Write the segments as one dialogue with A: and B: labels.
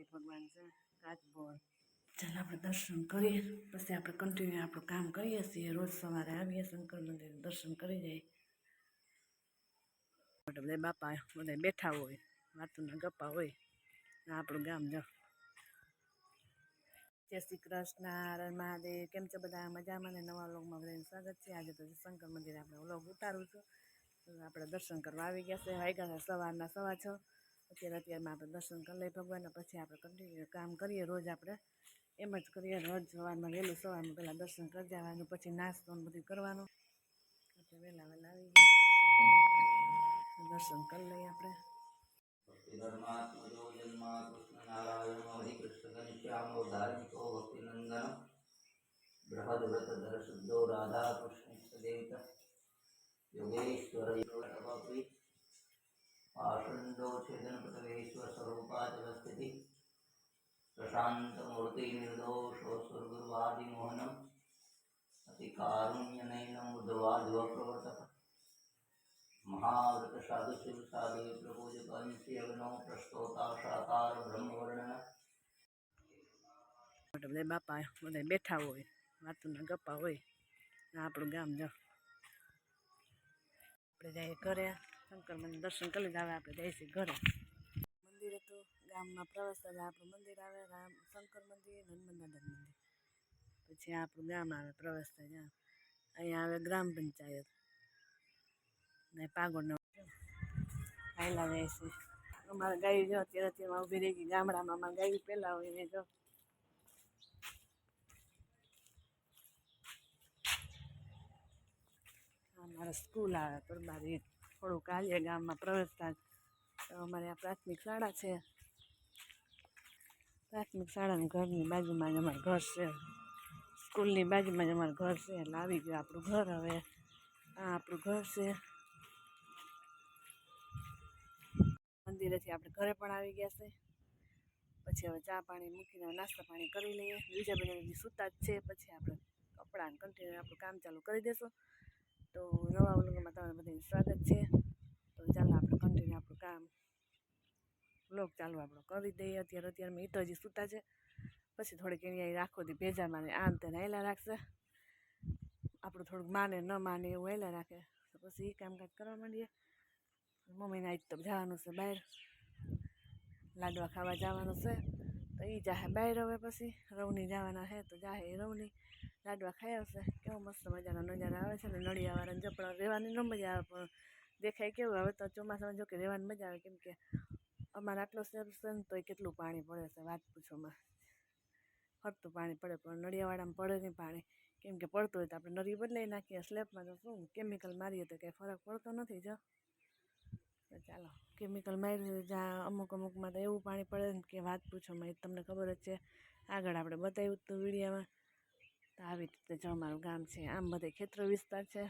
A: ગણપતિ ભગવાન છે રાજભોળ. ચાલ આપણે દર્શન કરીએ, પછી આપણે કન્ટિન્યુ આપણું કામ કરીએ છીએ. રોજ સવારે આવીએ શંકર મંદિર દર્શન કરી જઈએ. બધા બાપા બધા બેઠા હોય, વાતુના ગપ્પા હોય. આપણું ગામ જો. જય શ્રી કૃષ્ણ, હર મહાદેવ. કેમ છે બધા? મજામાં ને? નવા વ્લોગમાં બધાનું સ્વાગત છે. આજે તો શંકર મંદિર આપણે વ્લોગ ઉતારું છું. આપણે દર્શન કરવા આવી ગયા છે. વાગ્યા સવારના 6:15. અત્યારમાં આપણે દર્શન કરી લઈએ ભગવાનના, પછી આપણે કન્ટિન્યુ કામ કરીએ. રોજ આપણે એમ જ કરીએ. રોજ સવારમાં વહેલું સવારમાં પહેલાં દર્શન કરી જવાનું, પછી નાસ્તો બધું કરવાનું. એટલે વહેલા આવી ગયા દર્શન કરી લઈએ આપણે.
B: धर्मात्मजो जन्मा कृष्ण नारायण हरिकृष्ण घनश्यामो धार्मिको भक्तिनंदन बृहद्व्रत दर्शुद्धो राधा कृष्ण देवता योगेश्वर योगपि आसंदो छेदन पटवेश्वर स्वरूपाचलस्थिति प्रशांत मूर्ति निर्दोषो स्वर्गुर्वादि मोहनम अति कारुण्य नयनम बुद्धवाद्व प्रवर्तक महाव्रत साधु शिव साधु प्रभुज कंसी अग्नो प्रस्तोता साकार ब्रह्म वर्णन
A: બધા બાપા બધા બેઠા હોય, વાતુના ગપ્પા હોય. આપણું ગામ જો. આપણે જઈએ ઘરે, શંકર મંદિર દર્શન કરી લીધા. હવે આપણે જઈશું ઘરે. મંદિરે તો ગામમાં પ્રવાસ થાય. આપણું મંદિર આવે રામ શંકર મંદિર, હનુમાન દાદા મંદિર. પછી આપણું ગામ આવે પ્રવાસ થાય. અહીંયા આવે ગ્રામ પંચાયત ને પાગોડનો હાયલા જાય છે. અમારે ગાયું જો અત્યારે ઊભી રહી ગઈ. ગામડામાં અમારે ગાયું પહેલાં હોય ને જો. અમારે સ્કૂલ આવે પરબારી થોડુંક હાલીએ ગામમાં પ્રવેશ થાય. તો અમારે આ પ્રાથમિક શાળા છે. પ્રાથમિક શાળાની ઘરની બાજુમાં જ અમારું ઘર છે. સ્કૂલની બાજુમાં જ અમારું ઘર છે. એટલે આવી ગયું આપણું ઘર. હવે આ આપણું ઘર છે. મંદિરેથી આપણે ઘરે પણ આવી ગયા છે. પછી હવે ચા પાણી મૂકીને નાસ્તા પાણી કરી લઈએ. બીજા બધા સૂતા જ છે. પછી આપણે કપડાં કન્ટિન્યુ આપણું કામ ચાલુ કરી દઈશું. તો નવા વ્લોગમાં તમારું બધાનું સ્વાગત છે. તો ચાલો આપણે કન્ટિન્યુ આપણું કામ વ્લોગ ચાલુ આપણો કરી દઈએ. અત્યારમાં એ તો હજી સૂતા છે. પછી થોડીક અહીંયા રાખો દી ભેજામાં આમ તેને હેલા રાખશે. આપણું થોડુંક માને ન માને એવું હેલા રાખે. તો પછી એ કામકાજ કરવા માંડીએ. મમ્મીને આજ તો જવાનું છે બહાર, લાડવા ખાવા જવાનું છે. તો એ જાહે બહાર. હવે પછી રવની જવાના છે તો જાહે એ રવની લાડવા ખાઈ આવશે. કેવો મસ્ત મજાનો નજારો આવે છે ને. નળિયાવાળાને જપડા રહેવાની ન મજા આવે, પણ દેખાય કેવું. હવે તો ચોમાસામાં જો કે રહેવાની મજા આવે, કેમ કે અમારે આટલો સ્લેબ છે ને તોય કેટલું પાણી પડે છે વાત પૂછોમાં. ફરતું પાણી પડે, પણ નળિયાવાળામાં પડે નહીં પાણી. કેમ કે પડતું હોય તો આપણે નળી બદલાઈ નાખીએ. સ્લેબમાં તો શું કેમિકલ મારીએ તો કંઈ ફરક પડતો નથી. જો તો ચાલો, કેમિકલ મારી જ્યાં અમુકમાં તો એવું પાણી પડે ને કે વાત પૂછોમાં. એ તમને ખબર જ છે, આગળ આપણે બતાવ્યું હતું વિડીયોમાં. તો આવી રીતે જો અમારું ગામ છે. આમ બધે ખેતર વિસ્તાર છે.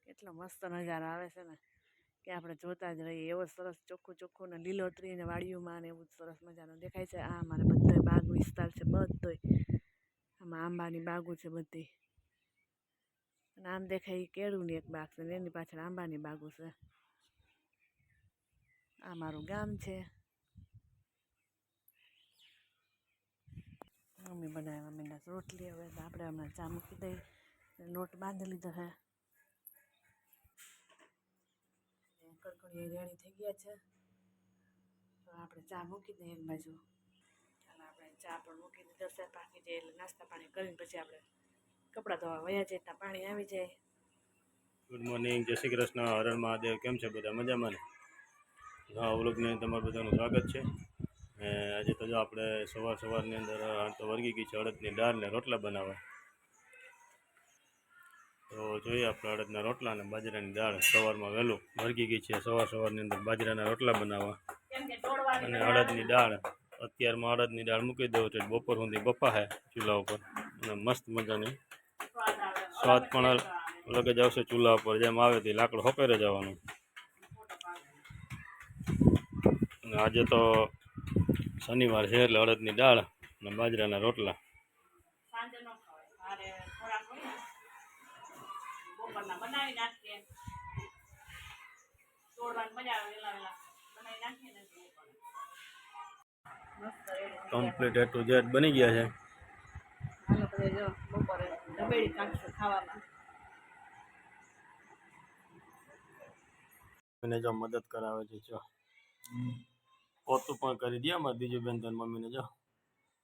A: કેટલો મસ્ત નજારો આવે છે ને કે આપણે જોતા જ રહીએ. એવો સરસ ચોખ્ખું ચોખ્ખું ને લીલોતરી ને વાડીઓમાં ને એવું સરસ મજાનું દેખાય છે. આ અમારે બધો બાગ વિસ્તાર છે. બધોય આમાં આંબાની બાગો છે બધી. અને આમ દેખાય કેળુંની એક બાગ છે ને એની પાછળ આંબાની બાગો છે. આ મારું ગામ છે. મમ્મી બનાવ્યા મમ્મીના રોટલી. હવે આપણે હમણાં ચા મૂકી દઈએ. લોટ બાંધી લીધો છે. કડકડીએ રેડી થઈ ગયા છે. તો આપણે ચા મૂકી દઈએ એક બાજુ. ચાલો આપણે ચા પણ મૂકી દીધો છે. પાકી જાય એટલે નાસ્તા પાણી કરીને પછી આપણે કપડાં ધોવા વયા જાય ત્યાં પાણી આવી જાય.
C: ગુડ મોર્નિંગ, જય શ્રી કૃષ્ણ, હર હર મહાદેવ. કેમ છે બધા? મજામાં ને? હા, વ્લોગને તમારું બધાનું સ્વાગત છે. આજે તો જો આપણે સવારની અંદર તો વર્ગી ગઈ છે અડદની દાળ ને રોટલા બનાવવા. તો જોઈએ આપણે અડદના રોટલા અને બાજરાની દાળ. સવારમાં વહેલું વર્ગી ગઈ છે. સવારની અંદર બાજરાના રોટલા બનાવવા અને અડદની દાળ. અત્યારમાં અડદની દાળ મૂકી દઉં તો બપોર સુધી બફાશે ચૂલા ઉપર. અને મસ્ત મજાની સ્વાદ પણ અલગ જ આવશે ચૂલા ઉપર. જેમ આવે તે લાકડું હોપેરે જવાનું. આજે તો શનિવાર છે એટલે અડદની દાળ અને બાજરાના રોટલા.
A: સાંજે ન ખવાય મારે ખોરાક હોય ને બપોરના બનાવી નાખીએ તોડવાની મજા આવે વેલા વેલા બનાવી નાખીએ ને મસ્ત
C: કમ્પ્લીટ એ ટુ ઝેડ બની ગયા છે.
A: હાલો બધે જો બપોરે ઢબેડી કાઢશું ખાવામાં.
C: એને જો મદદ કરાવે છે. જો પોતું પણ કરી દે અમારા દીજુબેન તો મમ્મીને જો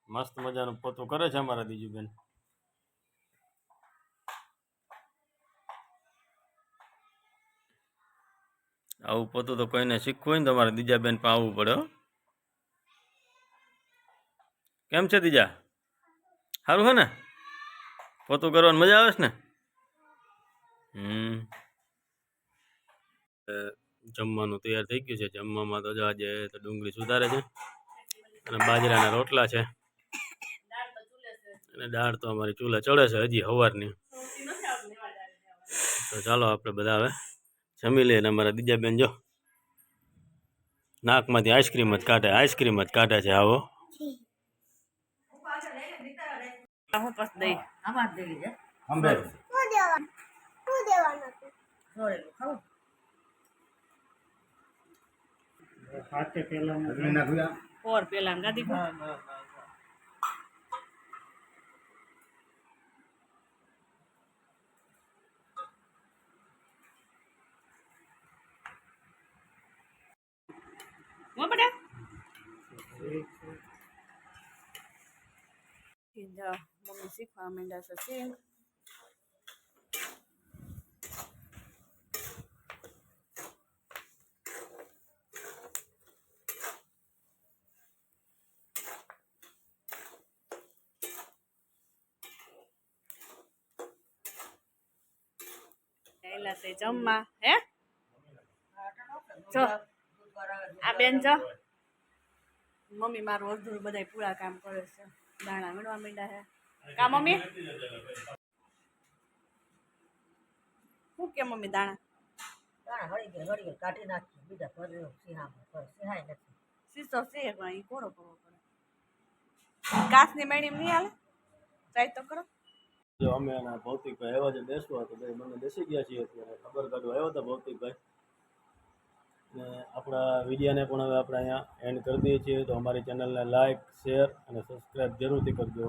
C: મસ્ત મજાનું પોતું કરે છે અમારા દીજુબેન. આવું પોતું તો કોઈને શીખવું હોય ને તમારે દીજાબેન પણ આવવું પડે. કેમ છે દીજા? સારું છે ને? પોતું કરવાની મજા આવે છે ને? જમવાનું તૈયાર થઈ ગયું છે. જમવામાં તો આજે તો ડુંગળી સુધારે છે અને બાજરાના રોટલા છે અને દાળ તો અમારી ચૂલે ચડે છે હજી સવારની. તો ચાલો આપણે બધા હવે જમી લઈએ. અમારા દીજાબેન જો નાકમાંથી આઈસ્ક્રીમ જ કાઢે છે. આવો
A: હું બસ દઈ આમાં જ દઈ
C: અંબે
A: પોર પેલા ગાદી મમ્મી શીખવા માંડ્યા છે સિંગ. છે જમવા હે જો આ બેન જો મમ્મી મારું અડધું બધા પૂરા કામ કરે છે. દાણા વીણવા માંડ્યા છે કા મમ્મી? શું કે મમ્મી દાણા
D: કાઢી નાખી બીજા સિંહાય નથી.
A: સીસો છે પણ એ કોરો કરવો પડે. કાચની મેળીમ નહીં હાલે ટ્રાય તો કરો.
C: જો અમે એના ભૌતિકભાઈ આવ્યા છે બેસવા તો ભાઈ મને બેસી ગયા છીએ અત્યારે. ખબર કાઢવા આવ્યા હતા ભૌતિકભાઈ ને આપણા વિડીયોને પણ હવે આપણે અહીંયા એન્ડ કરી દઈએ છીએ. તો અમારી ચેનલને લાઇક શેર અને સબસ્ક્રાઈબ જરૂરથી કરજો.